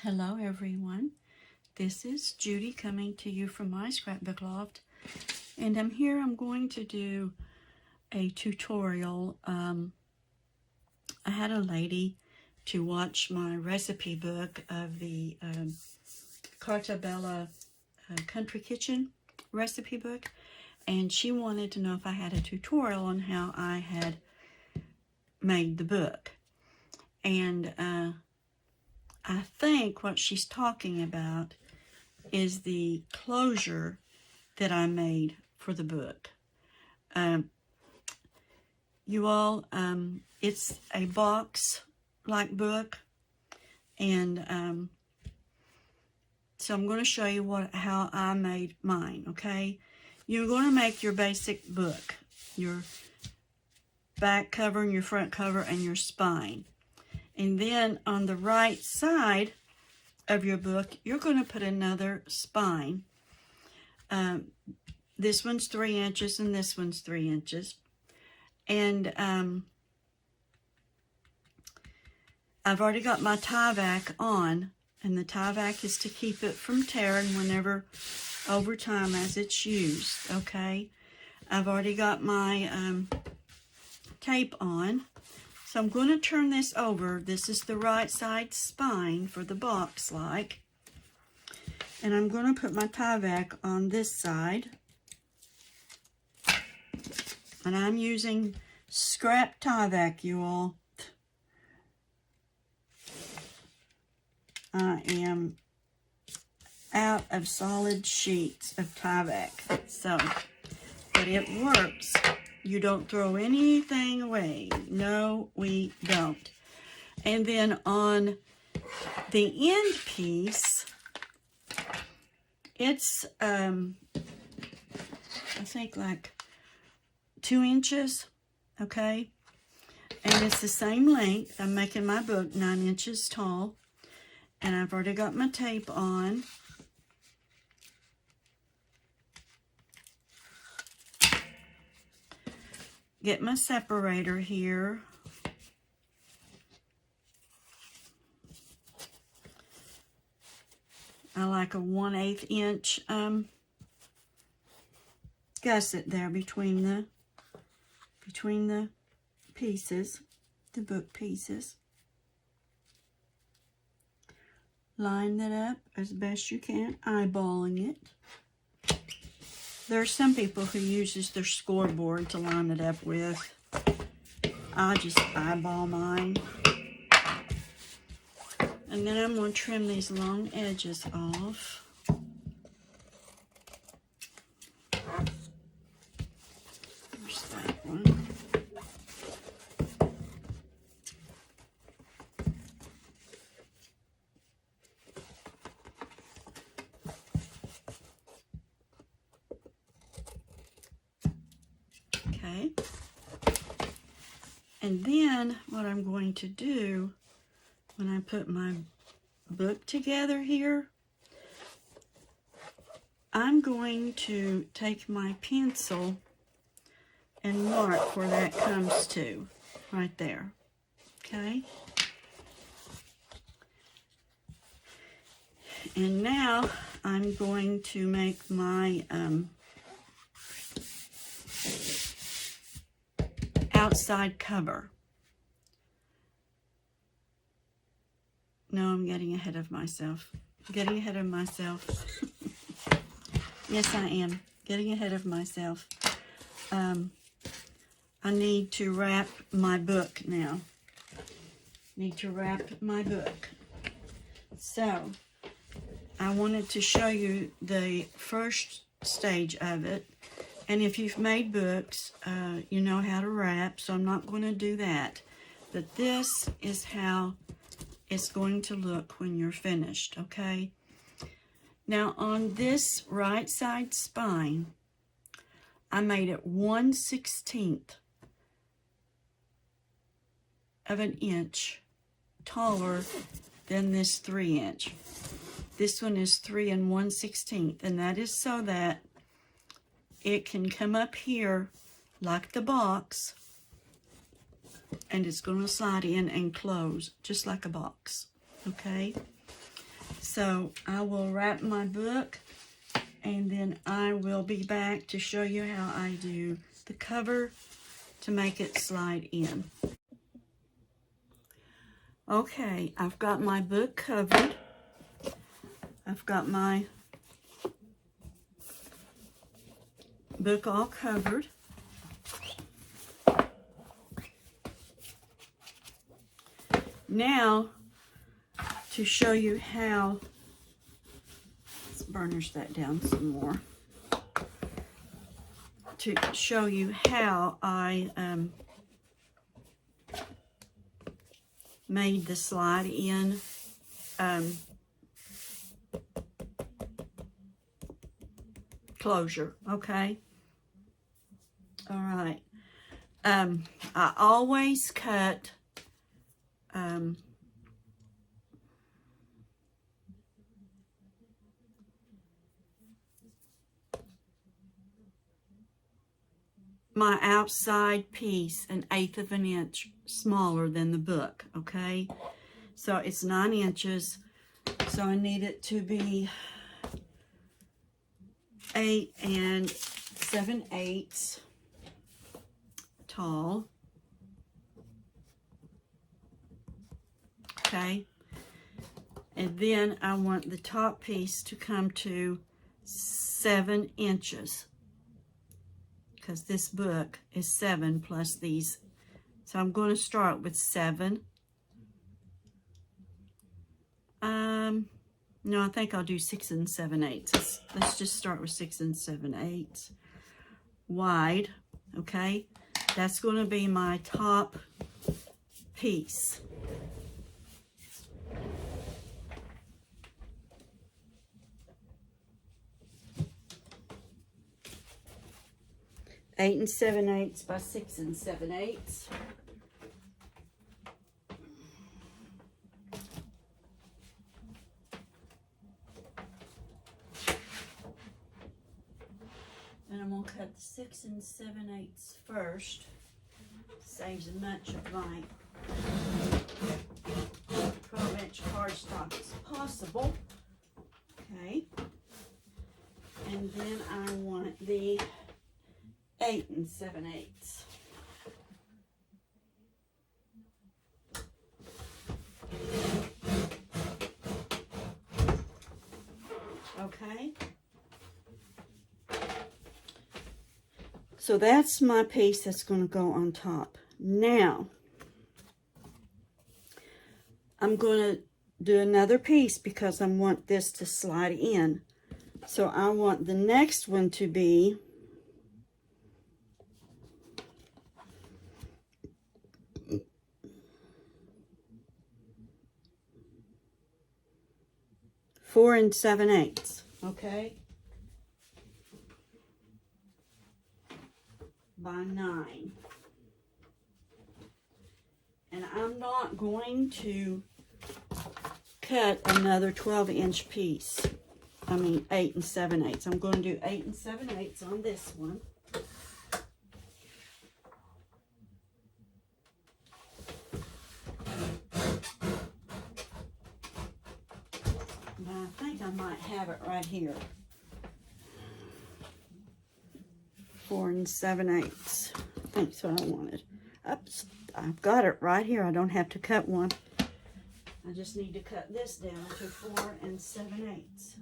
Hello everyone, this is Judy coming to you from my scrapbook loft, and I'm going to do a tutorial. I had a lady to watch my recipe book of the Carta Bella Country Kitchen recipe book, and she wanted to know if I had a tutorial on how I had made the book. And I think what she's talking about is the closure that I made for the book. You all, it's a box-like book, and so I'm going to show you how I made mine, okay? You're going to make your basic book, your back cover and your front cover and your spine. And then on the right side of your book, you're going to put another spine. This one's 3 inches and this one's 3 inches. And I've already got my Tyvek on, and the Tyvek is to keep it from tearing whenever over time as it's used, okay? I've already got my tape on. So I'm going to turn this over. This is the right side spine for the box like. And I'm going to put my Tyvek on this side. And I'm using scrap Tyvek, you all. I am out of solid sheets of Tyvek. So, but it works. You don't throw anything away. No, we don't. And then on the end piece, it's, I think like 2 inches, okay? And it's the same length. I'm making my book 9 inches tall. And I've already got my tape on. Get my separator here. I like a 1/8 inch gusset there between the pieces, the book pieces. Line that up as best you can, eyeballing it. There are some people who uses their scoreboard to line it up with. I just eyeball mine. And then I'm going to trim these long edges off. There's that one. Okay. And then what I'm going to do when I put my book together here, I'm going to take my pencil and mark where that comes to, right there, okay? And now I'm going to make my outside cover. No, I'm getting ahead of myself. Getting ahead of myself. Yes, I am. Getting ahead of myself. I need to wrap my book now. Need to wrap my book. So, I wanted to show you the first stage of it. And if you've made books, you know how to wrap, so I'm not going to do that. But this is how it's going to look when you're finished, okay? Now, on this right side spine, I made it 1/16 of an inch taller than this 3 inch. This one is 3 1/16, and that is so that it can come up here like the box, and it's going to slide in and close just like a box, okay? So I will wrap my book, and then I will be back to show you how I do the cover to make it slide in. Okay, I've got my book covered. I've got my book all covered. Now, to show you how, let's burnish that down some more. To show you how I made the slide in closure, okay? All right. I always cut my outside piece 1/8 of an inch smaller than the book, okay? So it's 9 inches, so I need it to be 8 7/8 tall. Okay, and then I want the top piece to come to 7 inches, because this book is 7 plus these. So I'm going to start with 7. No, I think I'll do 6 7/8. Let's just start with 6 7/8 wide. Okay, that's going to be my top piece. Eight 7/8 by 6 7/8. And I'm going to cut the 6 7/8 first. Saves as much of my 12-inch cardstock as possible. Okay. And then I want the 8 7/8. Okay. So that's my piece that's going to go on top. Now, I'm going to do another piece because I want this to slide in. So I want the next one to be 4 7/8. Okay. By 9. And I'm not going to cut another 12-inch piece. I mean 8 7/8. I'm going to do 8 7/8 on this one. But I think I might have it right here. 4 7/8. I think that's what I wanted. Oops, I've got it right here. I don't have to cut one. I just need to cut this down to 4 7/8.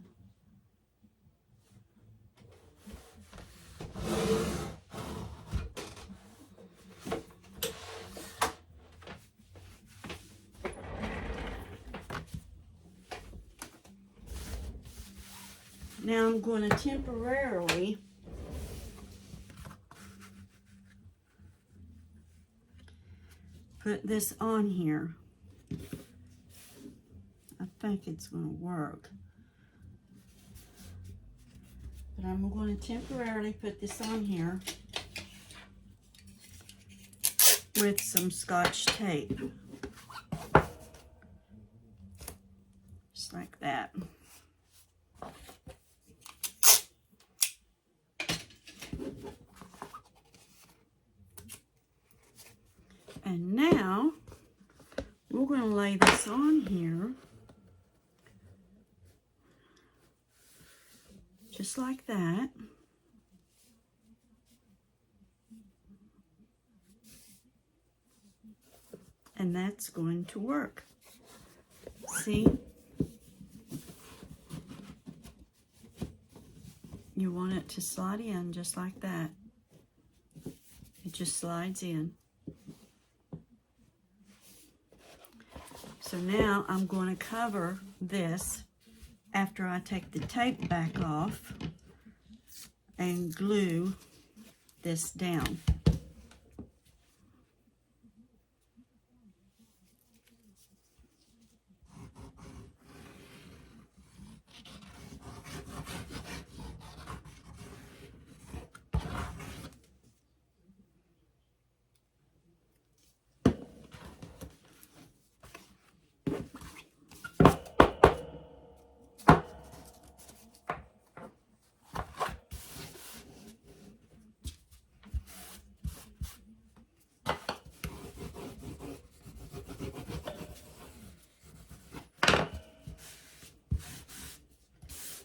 Now I'm going to temporarily put this on here. I think it's going to work. But I'm going to temporarily put this on here with some Scotch tape. Just like that. And now we're going to lay this on here just like that. And that's going to work. See? You want it to slide in just like that. It just slides in. So now I'm going to cover this after I take the tape back off and glue this down.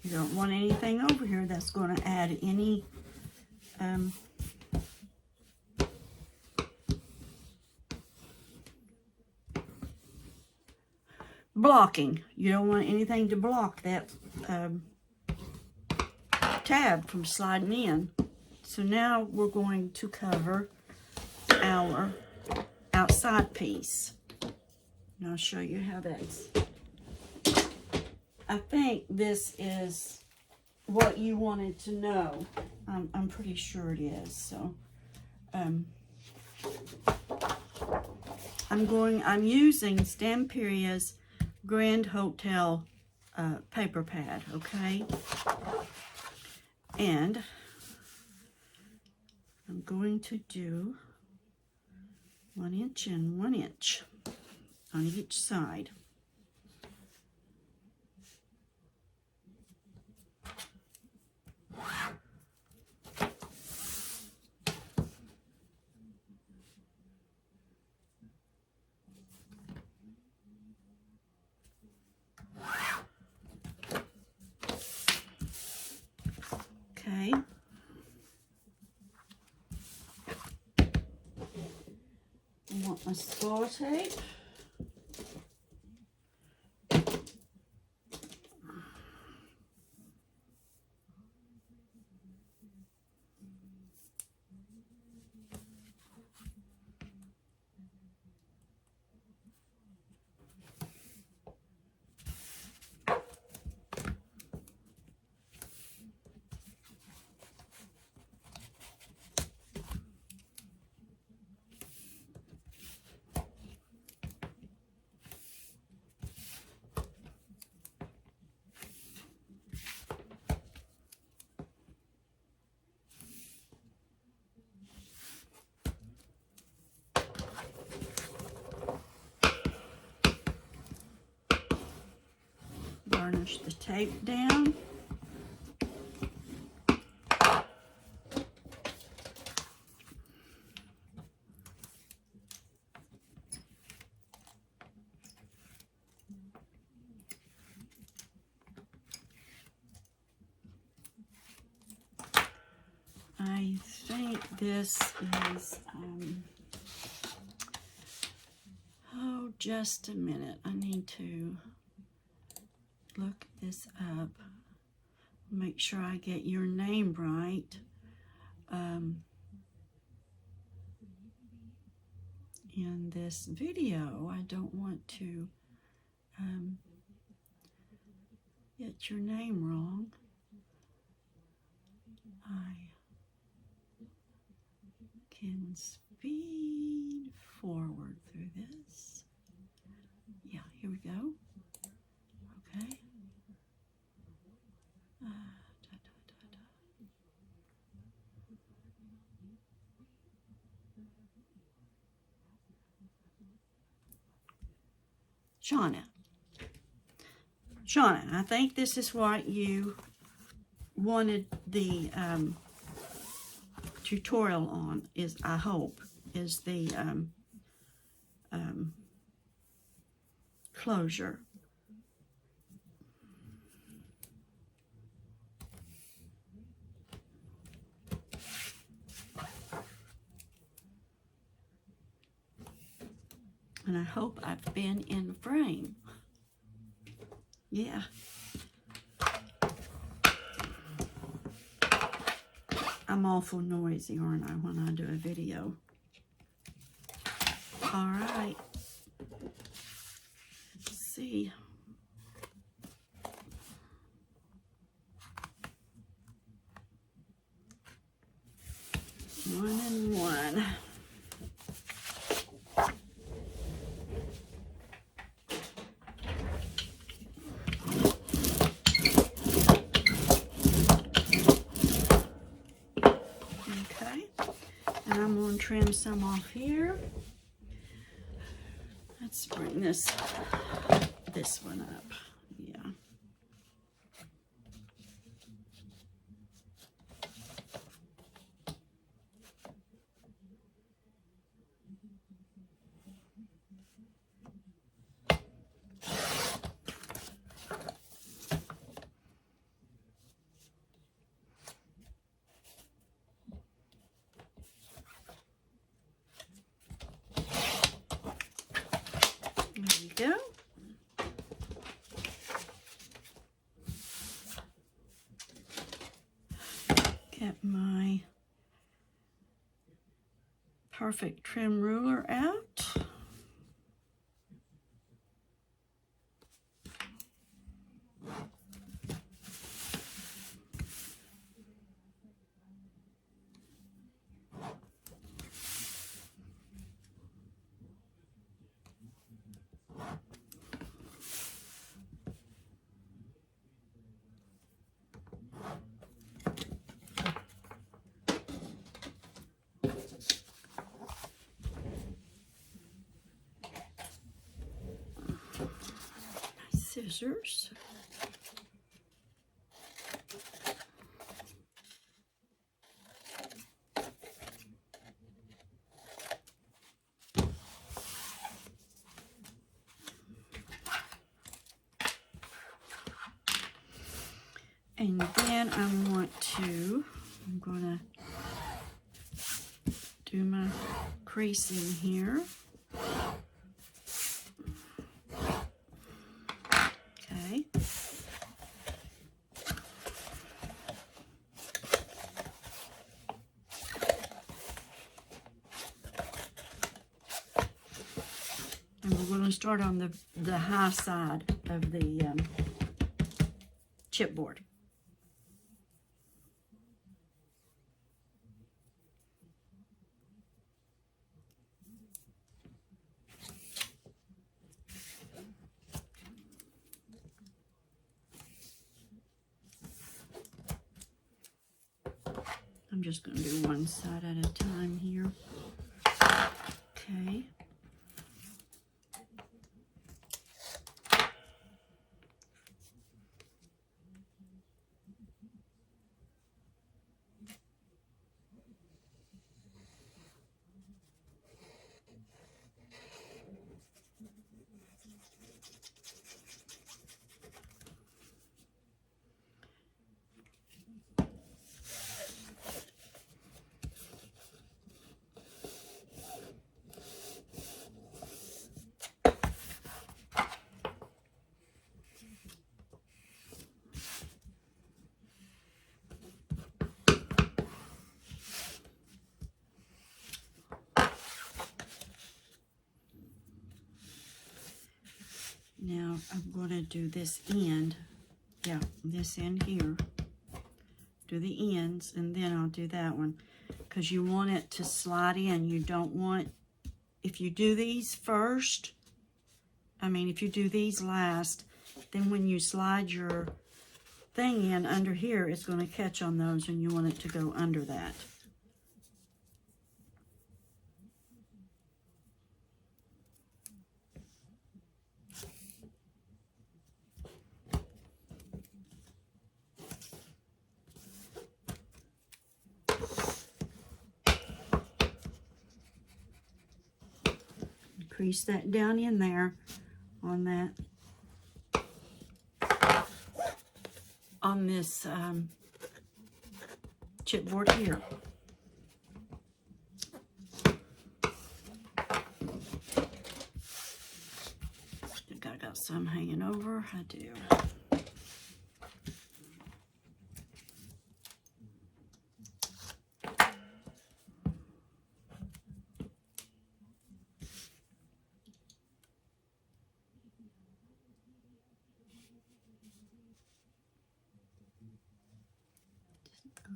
You don't want anything over here that's going to add any blocking. You don't want anything to block that tab from sliding in. So now we're going to cover our outside piece. And I'll show you how that's. I think this is what you wanted to know. I'm pretty sure it is. So I'm using Stamperia's Grand Hotel paper pad, okay? And I'm going to do 1 inch and 1 inch on each side. Okay. I want my score tape. Varnish the tape down. I think this is, oh, just a minute. I need to look this up. Make sure I get your name right. In this video, I don't want to get your name wrong. I can speed forward through this. Yeah, here we go. Okay. Shauna, I think this is what you wanted the tutorial on, is, I hope, is the closure. And I hope I've been in frame. Yeah. I'm awful noisy, aren't I, when I do a video? All right. Let's see. One and one. Okay, and I'm going to trim some off here. Let's bring this one up. Yeah. There you go. Get my perfect trim ruler out. Scissors. And then I'm going to do my creasing here. Okay. And we're going to start on the high side of the chipboard. I'm just going to do one side at a time here. Okay. Now I'm going to do this end, this end here, do the ends, and then I'll do that one, because you want it to slide in. You don't want, if you do these first, if you do these last, then when you slide your thing in under here, it's going to catch on those, and you want it to go under that. Crease that down in there on this chipboard here. over? I do.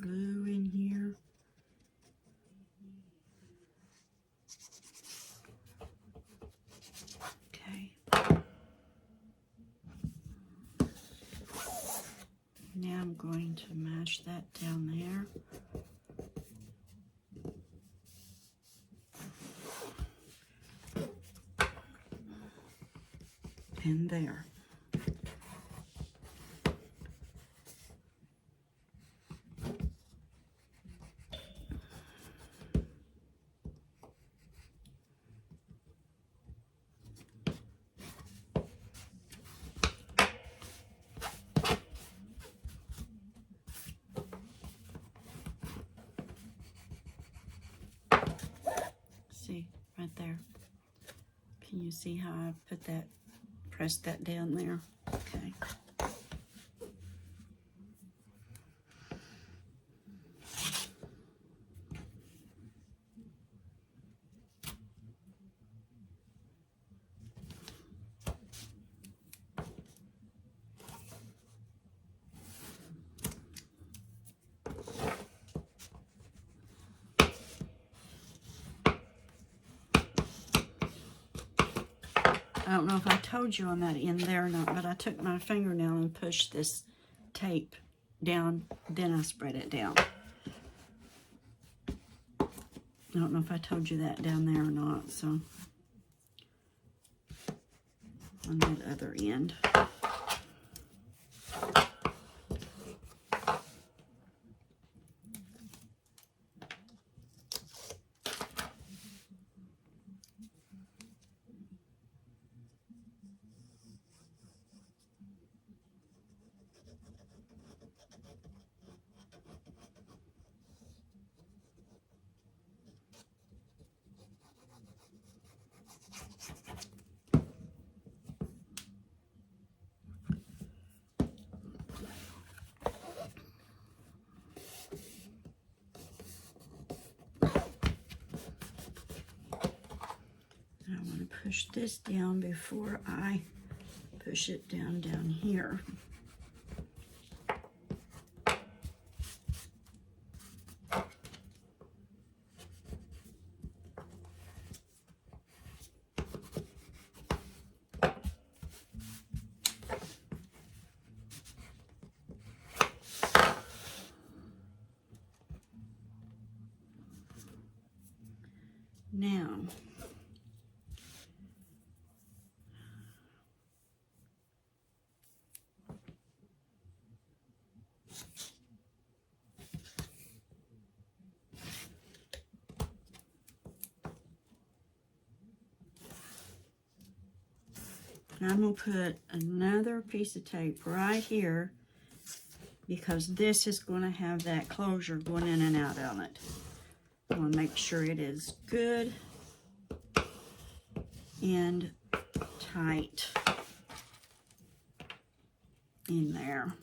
Glue in here. Okay. Now I'm going to mash that down there. And there. See, right there. Can you see how I put that, pressed that down there? Okay. I don't know if I told you on that end there or not, but I took my fingernail and pushed this tape down, then I spread it down. I don't know if I told you that down there or not, so on that other end. I want to push this down before I push it down here. Now, I'm going to put another piece of tape right here because this is going to have that closure going in and out on it. I want to make sure it is good and tight in there.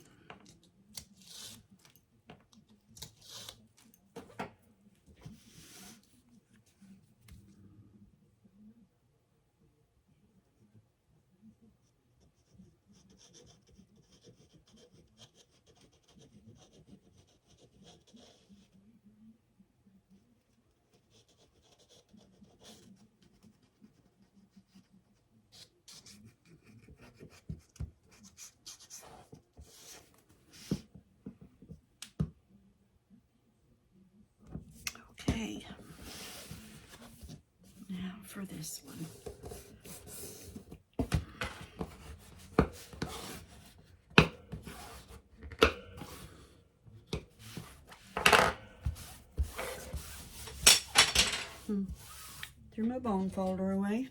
Okay, now for this one. Threw my bone folder away.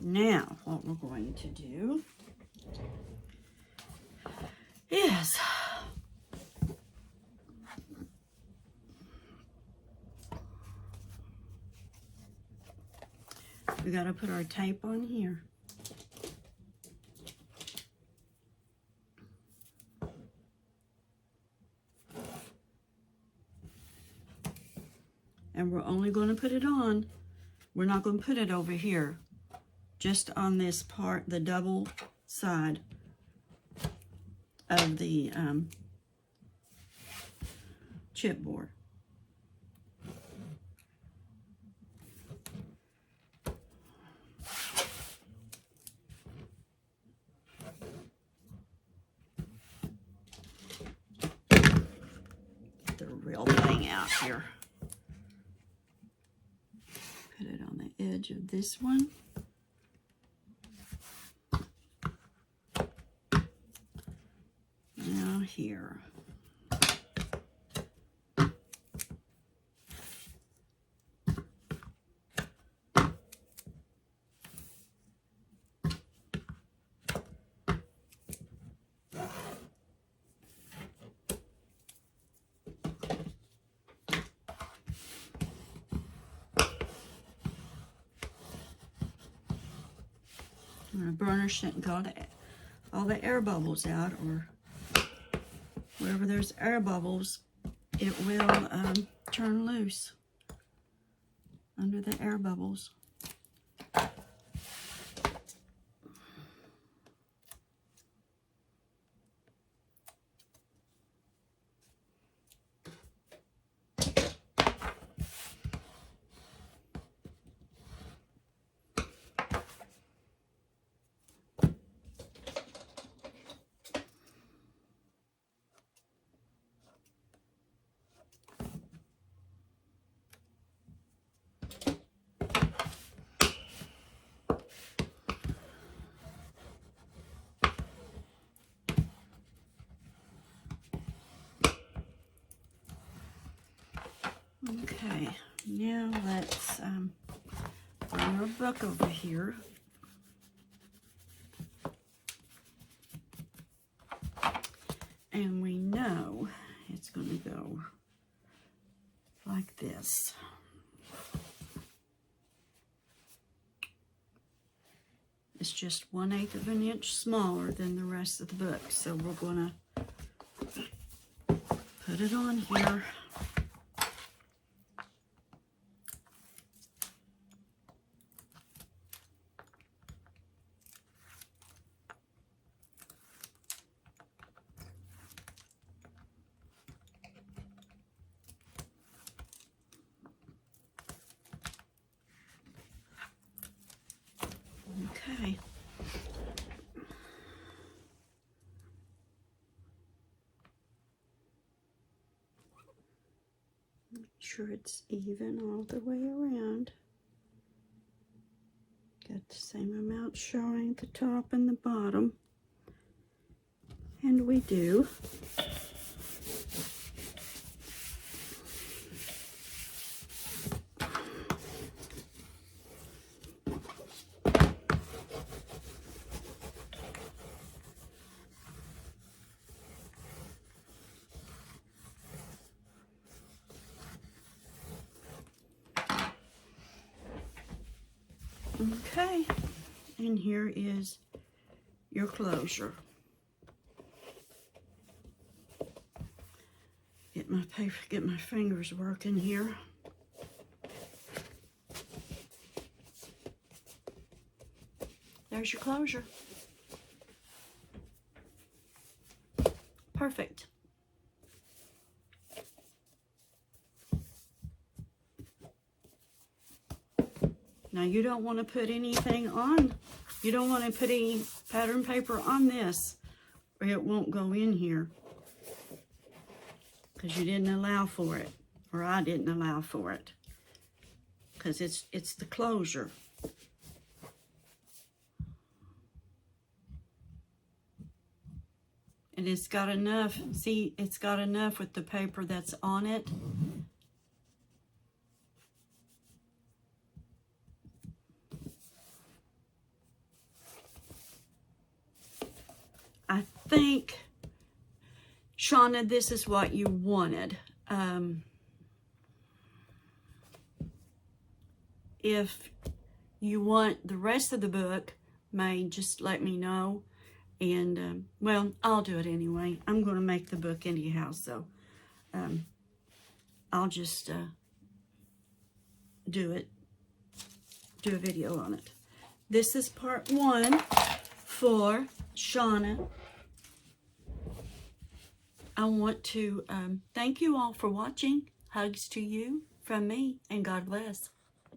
Now, what we're going to do is we got to put our tape on here. And we're only going to put it on. We're not going to put it over here. Just on this part, the double side of the chipboard. Get the real thing out here. Put it on the edge of this one. Now here. My burner shouldn't got all the air bubbles out, or wherever there's air bubbles, it will turn loose under the air bubbles. Okay, now let's bring our book over here. And we know it's going to go like this. It's just 1/8 of an inch smaller than the rest of the book. So we're going to put it on here. Okay. Make sure it's even all the way around. Got the same amount showing at the top and the bottom. And we do. Okay, and here is your closure. Get my paper, get my fingers working here. There's your closure. Perfect. Now you don't want to put anything on, you don't want to put any pattern paper on this, or it won't go in here. Because you didn't allow for it, or I didn't allow for it. Because it's the closure. And it's got enough, see, it's got enough with the paper that's on it. think, Shauna, this is what you wanted. If you want the rest of the book made, just let me know. And, well, I'll do it anyway. I'm going to make the book anyhow, so I'll just do a video on it. This is part 1 for Shauna. I want to thank you all for watching. Hugs to you from me, and God bless.